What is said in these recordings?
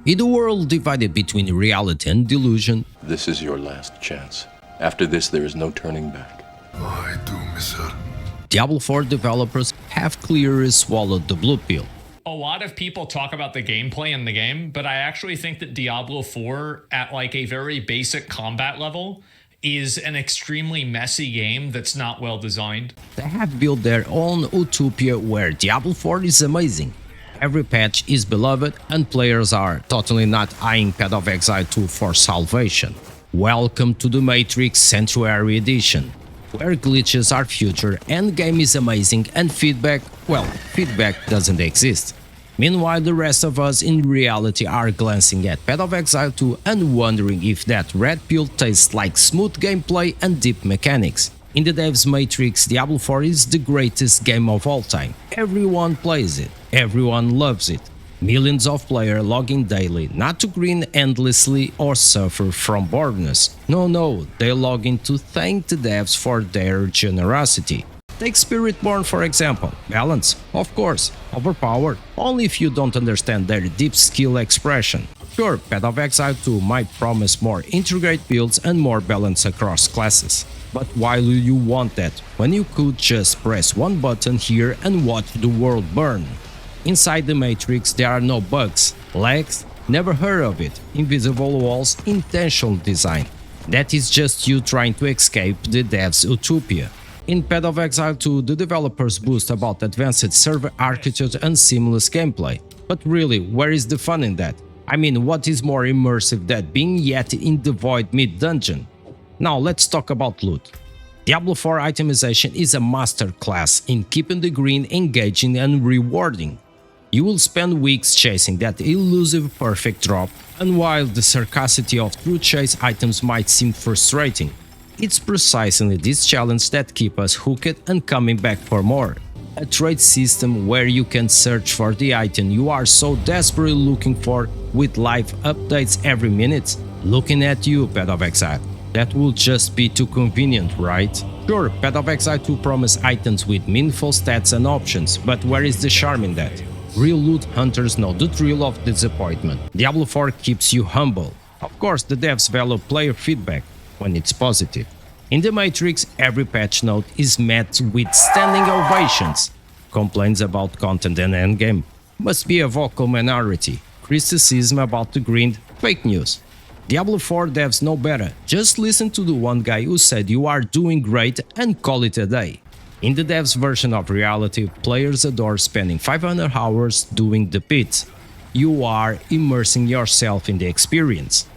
In a world divided between reality and delusion, This is your last chance. After this, there is no turning back. I do, sir. Diablo 4 developers have clearly swallowed the blue pill. A lot of people talk about the gameplay in the game, but I actually think that Diablo 4, at like a very basic combat level, is an extremely messy game that's not well designed. They have built their own utopia where Diablo 4 is amazing. Every patch is beloved and players are totally not eyeing Path of Exile 2 for salvation. Welcome to the Matrix Sanctuary Edition, where glitches are future, endgame is amazing and feedback doesn't exist. Meanwhile, the rest of us in reality are glancing at Path of Exile 2 and wondering if that red pill tastes like smooth gameplay and deep mechanics. In the devs' Matrix, Diablo 4 is the greatest game of all time. Everyone plays it, everyone loves it. Millions of players log in daily, not to grind endlessly or suffer from boredom. No, they log in to thank the devs for their generosity. Take Spiritborn for example. Balance, of course, overpowered, only if you don't understand their deep skill expression. Sure, Path of Exile 2 might promise more integrated builds and more balance across classes. But why do you want that, when you could just press one button here and watch the world burn? Inside the Matrix there are no bugs, lags, never heard of it, invisible walls, intentional design. That is just you trying to escape the devs' utopia. In Path of Exile 2, the developers boast about advanced server architecture and seamless gameplay. But really, where is the fun in that? I mean, what is more immersive than being yet in the void mid-dungeon? Now let's talk about loot. Diablo 4 itemization is a masterclass in keeping the green engaging and rewarding. You will spend weeks chasing that elusive perfect drop, and while the scarcity of true chase items might seem frustrating, it's precisely this challenge that keeps us hooked and coming back for more. A trade system where you can search for the item you are so desperately looking for with live updates every minute. Looking at you, Path of Exile. That would just be too convenient, right? Sure, Path of Exile 2 promises items with meaningful stats and options, but where is the charm in that? Real loot hunters know the thrill of disappointment. Diablo 4 keeps you humble. Of course, the devs value player feedback when it's positive. In the Matrix, every patch note is met with standing ovations. Complaints about content and endgame must be a vocal minority. Criticism about the grind, fake news. Diablo 4 devs know better. Just listen to the one guy who said you are doing great and call it a day. In the devs version of reality, players adore spending 500 hours doing the pit. You are immersing yourself in the experience.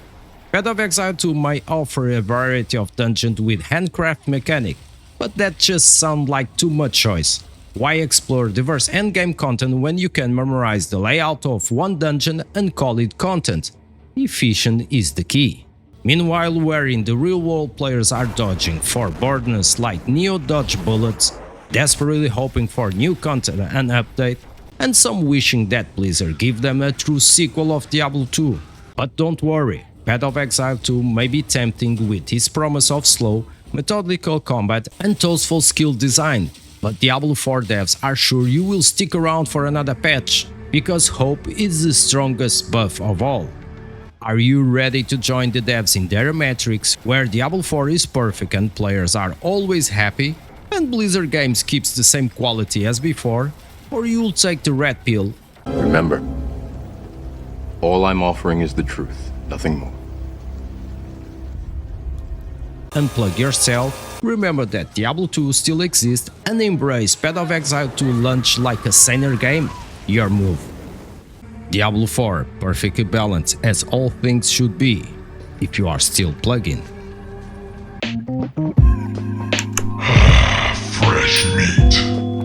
Path of Exile 2 might offer a variety of dungeons with handcraft mechanic, but that just sounds like too much choice. Why explore diverse endgame content when you can memorize the layout of one dungeon and call it content? Efficient is the key. Meanwhile, where in the real world players are dodging for boredom like Neo dodge bullets, desperately hoping for new content and update, and some wishing that Blizzard give them a true sequel of Diablo 2. But don't worry, Path of Exile 2 may be tempting with its promise of slow, methodical combat and thoughtful skill design, but Diablo 4 devs are sure you will stick around for another patch, because hope is the strongest buff of all. Are you ready to join the devs in their Matrix, where Diablo 4 is perfect and players are always happy, and Blizzard Games keeps the same quality as before? Or you'll take the red pill? Remember, all I'm offering is the truth, nothing more. Unplug yourself, remember that Diablo 2 still exists, and embrace Path of Exile 2 launch like a saner game. Your move. Diablo 4, perfectly balanced as all things should be, if you are still plugging. Fresh meat.